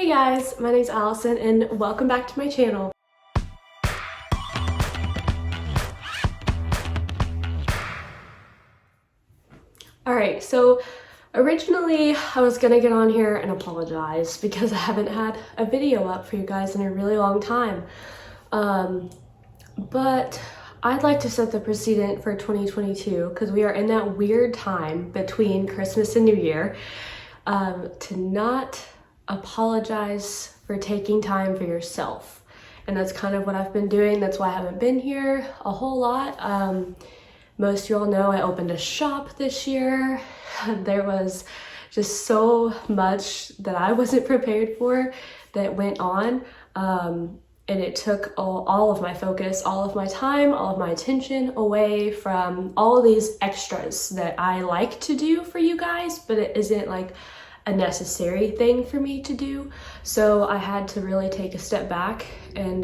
Hey guys, my name's Allison and welcome back to my channel. Alright, so originally I was gonna get on here and apologize because I haven't had a video up for you guys in a really long time. But I'd like to set the precedent for 2022 because we are in that weird time between Christmas and New Year to not apologize for taking time for yourself. And that's kind of what I've been doing. That's why I haven't been here a whole lot. Most of you all know I opened a shop this year. There was just so much that I wasn't prepared for that went on. And it took all of my focus, all of my time, all of my attention away from all of these extras that I like to do for you guys, but it isn't like a necessary thing for me to do. So I had to really take a step back, and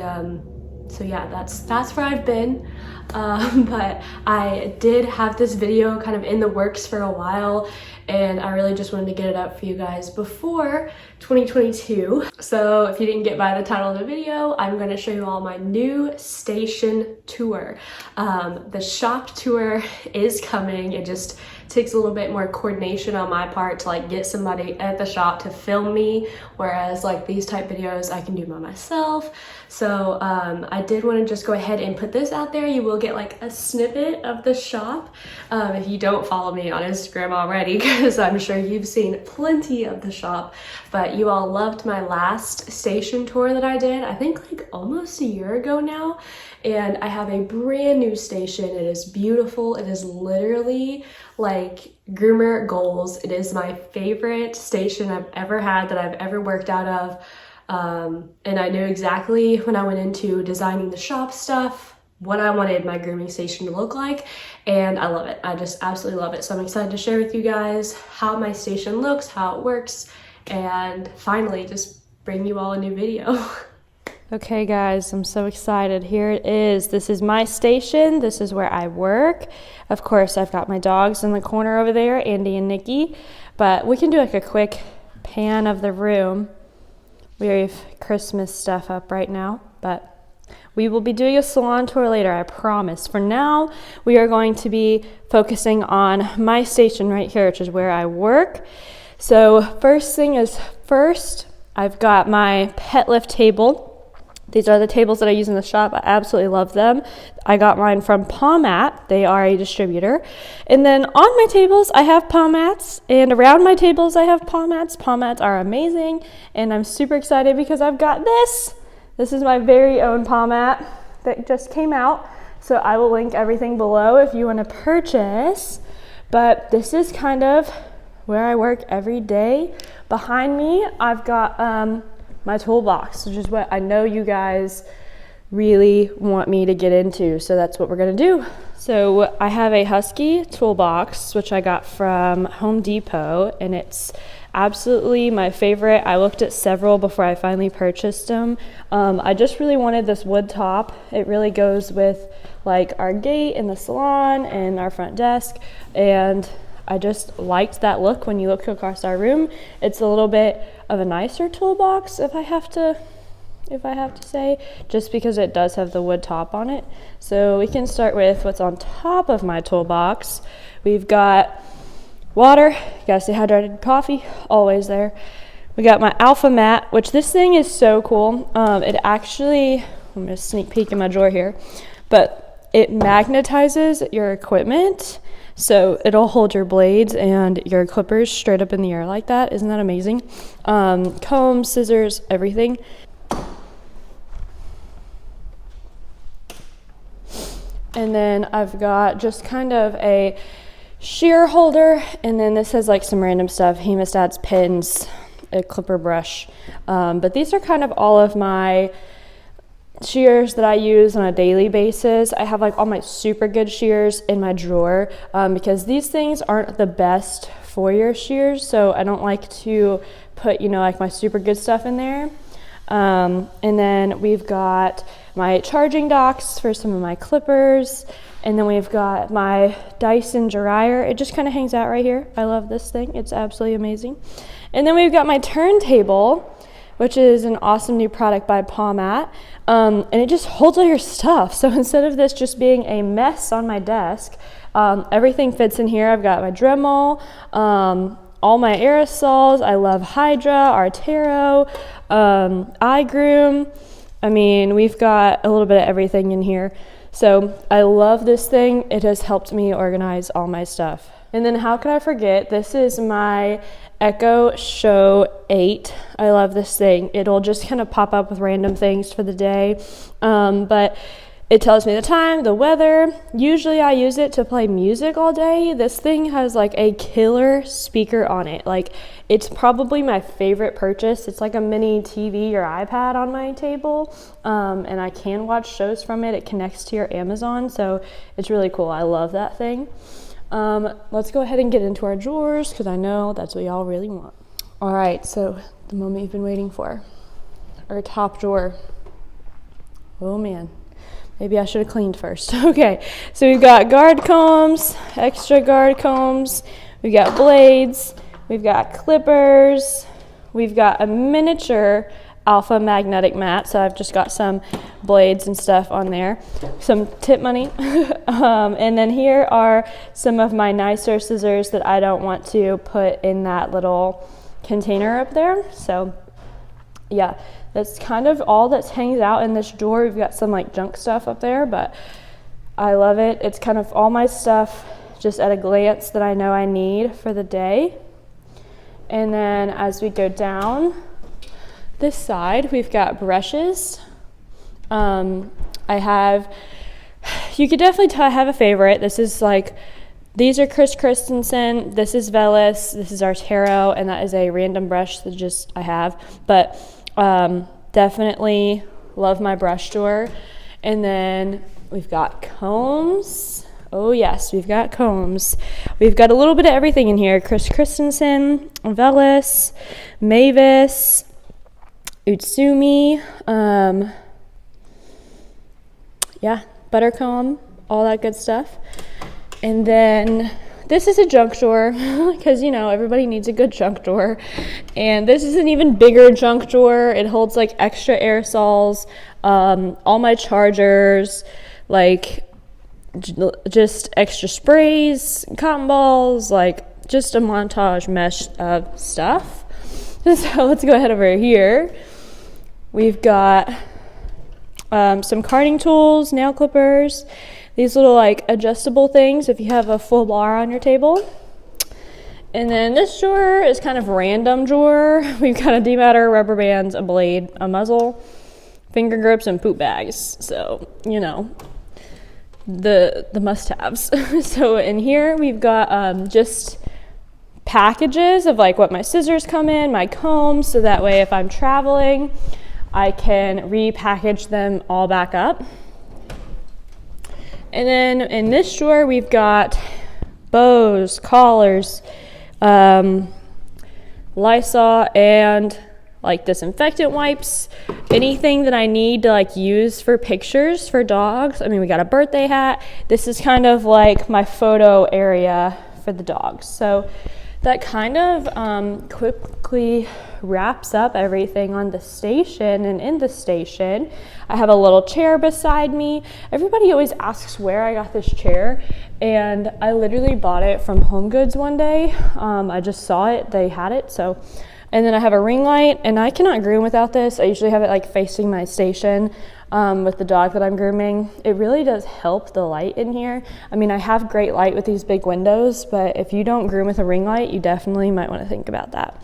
so yeah, that's where I've been. But I did have this video kind of in the works for a while, and I really just wanted to get it up for you guys before 2022. So if you didn't get by the title of the video, I'm going to show you all my new station tour. The shop tour is coming. It just takes a little bit more coordination on my part to like get somebody at the shop to film me, whereas like these type videos I can do by myself. So I did want to just go ahead and put this out there. You will get like a snippet of the shop if you don't follow me on Instagram already, because I'm sure you've seen plenty of the shop. But you all loved my last station tour that I did, I think like almost a year ago now. And I have a brand new station. It is beautiful. It is literally like groomer goals. It is my favorite station I've ever had, that I've ever worked out of. And I knew exactly when I went into designing the shop stuff what I wanted my grooming station to look like, and I love it. I just absolutely love it. So I'm excited to share with you guys how my station looks, how it works, and finally just bring you all a new video. Okay guys, I'm so excited. Here it is. This is my station. This is where I work. Of course, I've got my dogs in the corner over there, Andy and Nikki, but we can do like a quick pan of the room. We have Christmas stuff up right now, but we will be doing a salon tour later, I promise. For now, we are going to be focusing on my station right here, which is where I work. So first thing is first, I've got my pet lift table. These are the tables that I use in the shop. I absolutely love them. I got mine from Pawmat. They are a distributor. And then on my tables, I have Pawmats, and around my tables, I have Pawmats. Pawmats are amazing, and I'm super excited because I've got this. This is my very own Pawmat that just came out. So I will link everything below if you want to purchase. But this is kind of where I work every day. Behind me, I've got my toolbox, which is what I know you guys really want me to get into, so that's what we're gonna do. So I have a Husky toolbox, which I got from Home Depot, and it's absolutely my favorite. I looked at several before I finally purchased them. I just really wanted this wood top. It really goes with like our gate in the salon and our front desk, and I just liked that look when you look across our room. It's a little bit of a nicer toolbox, if I have to say, just because it does have the wood top on it. So we can start with what's on top of my toolbox. We've got water, gotta stay hydrated, coffee, always there. We got my Alpha Mat, which this thing is so cool. It actually, I'm gonna sneak peek in my drawer here, but it magnetizes your equipment. So it'll hold your blades and your clippers straight up in the air like that. Isn't that amazing? Combs, scissors, everything. And then I've got just kind of a shear holder, and then this has like some random stuff, hemostats, pins, a clipper brush. But these are kind of all of my shears that I use on a daily basis. I have like all my super good shears in my drawer because these things aren't the best for your shears, so I don't like to put, you know, like my super good stuff in there. And then we've got my charging docks for some of my clippers, and then we've got my Dyson dryer. It just kind of hangs out right here. I love this thing. It's absolutely amazing. And then we've got my turntable, which is an awesome new product by Pawmat. And it just holds all your stuff. So instead of this just being a mess on my desk, everything fits in here. I've got my Dremel, all my aerosols. I love Hydra, Artero, iGroom. I mean, we've got a little bit of everything in here. So I love this thing. It has helped me organize all my stuff. And then how could I forget? This is my Echo Show 8. I love this thing. It'll just kind of pop up with random things for the day. But it tells me the time, the weather. Usually I use it to play music all day. This thing has like a killer speaker on it. Like, it's probably my favorite purchase. It's like a mini TV or iPad on my table. And I can watch shows from it. It connects to your Amazon, so it's really cool. I love that thing. Let's go ahead and get into our drawers because I know that's what y'all really want. All right, so the moment you've been waiting for. Our top drawer. Oh man, maybe I should have cleaned first. Okay, so we've got guard combs, extra guard combs, we've got blades, we've got clippers, we've got a miniature alpha magnetic mat, so I've just got some blades and stuff on there, some tip money. And then here are some of my nicer scissors that I don't want to put in that little container up there. So yeah, that's kind of all that hangs out in this drawer. We've got some like junk stuff up there, but I love it. It's kind of all my stuff just at a glance that I know I need for the day. And then as we go down this side, we've got brushes. You could definitely tell I have a favorite. This is like, these are Chris Christensen, this is Velis, this is Artero, and that is a random brush that just I have. But definitely love my brush drawer. And then we've got combs. Oh yes, we've got combs. We've got a little bit of everything in here. Chris Christensen, Velis, Mavis, Utsumi, yeah, Buttercomb, all that good stuff. And then this is a junk drawer because, you know, everybody needs a good junk drawer. And this is an even bigger junk drawer. It holds like extra aerosols, all my chargers, like just extra sprays, cotton balls, like just a montage mesh of stuff. So let's go ahead over here. We've got some carding tools, nail clippers, these little like adjustable things if you have a full bar on your table. And then this drawer is kind of random drawer. We've got a dematter, rubber bands, a blade, a muzzle, finger grips, and poop bags. So, you know, the must-haves. So in here we've got just packages of like what my scissors come in, my combs, so that way if I'm traveling, I can repackage them all back up. And then in this drawer, we've got bows, collars, Lysol, and like disinfectant wipes, anything that I need to like use for pictures for dogs. I mean, we got a birthday hat. This is kind of like my photo area for the dogs. So that kind of quickly wraps up everything on the station. And in the station, I have a little chair beside me. Everybody always asks where I got this chair, and I literally bought it from Home Goods one day. I just saw it, they had it, so. And then I have a ring light, and I cannot groom without this. I usually have it like facing my station with the dog that I'm grooming. It really does help the light in here. I mean, I have great light with these big windows, but if you don't groom with a ring light, you definitely might want to think about that.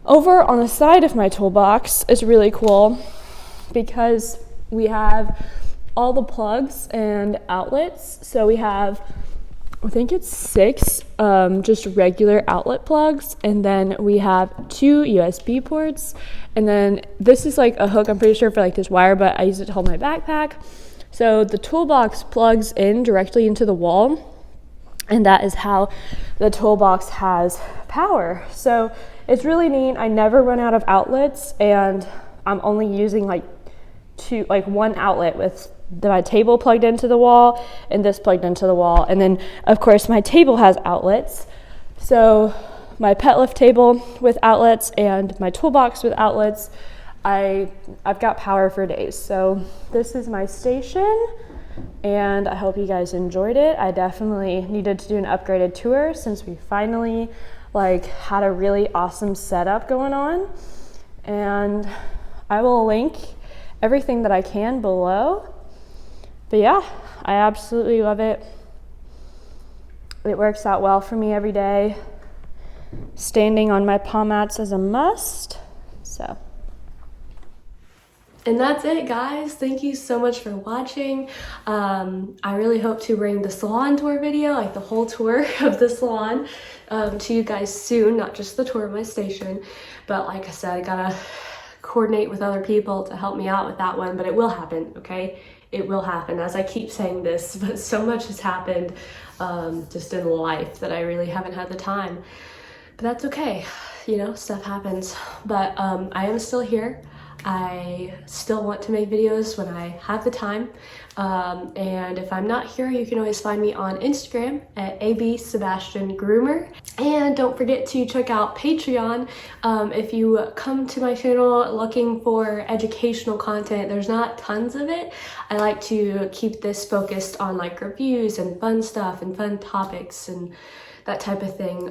Over on the side of my toolbox is really cool because we have all the plugs and outlets. So we have, I think it's 6 just regular outlet plugs, and then we have 2 USB ports, and then this is like a hook, I'm pretty sure, for like this wire, but I use it to hold my backpack. So the toolbox plugs in directly into the wall, and that is how the toolbox has power. So it's really neat. I never run out of outlets, and I'm only using like 1 outlet with my table plugged into the wall and this plugged into the wall. And then of course my table has outlets. So my pet lift table with outlets and my toolbox with outlets, I've got power for days. So this is my station, and I hope you guys enjoyed it. I definitely needed to do an upgraded tour since we finally had a really awesome setup going on. And I will link everything that I can below. But yeah, I absolutely love it. It works out well for me every day. Standing on my Pawmats is a must. So. And that's it, guys. Thank you so much for watching. I really hope to bring the salon tour video, the whole tour of the salon, to you guys soon, not just the tour of my station. But like I said, I gotta coordinate with other people to help me out with that one, but it will happen, okay? It will happen. As I keep saying this, but so much has happened just in life that I really haven't had the time. But that's okay, stuff happens. But I am still here. I still want to make videos when I have the time. And if I'm not here, you can always find me on Instagram at @absebastiangroomer. And don't forget to check out Patreon. If you come to my channel looking for educational content, there's not tons of it. I like to keep this focused on reviews and fun stuff and fun topics and that type of thing.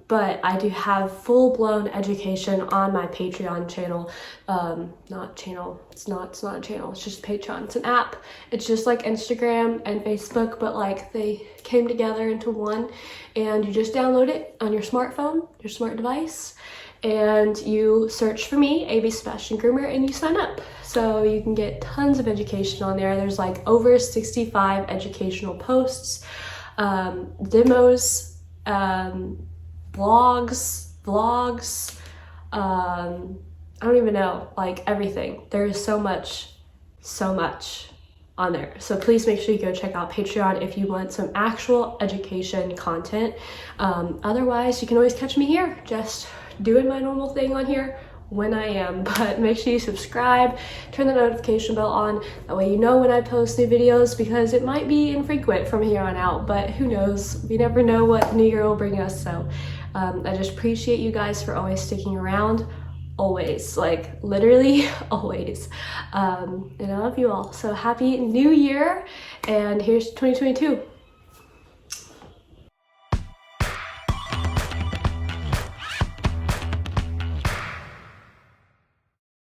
But I do have full-blown education on my Patreon channel. Not channel, it's not a channel, it's just Patreon. It's an app. It's just like Instagram and Facebook, but they came together into one, and you just download it on your smartphone, your smart device, and you search for me, AB Sebastian Groomer, and you sign up. So you can get tons of education on there. There's over 65 educational posts, demos, vlogs, I don't even know, everything. There's so much on there. So please make sure you go check out Patreon if you want some actual education content. Otherwise, you can always catch me here, just doing my normal thing on here when I am. But make sure you subscribe, turn the notification bell on, that way you know when I post new videos, because it might be infrequent from here on out, but who knows, we never know what the new year will bring us. So I just appreciate you guys for always sticking around, always, literally always. And I love you all. So happy new year, and here's 2022.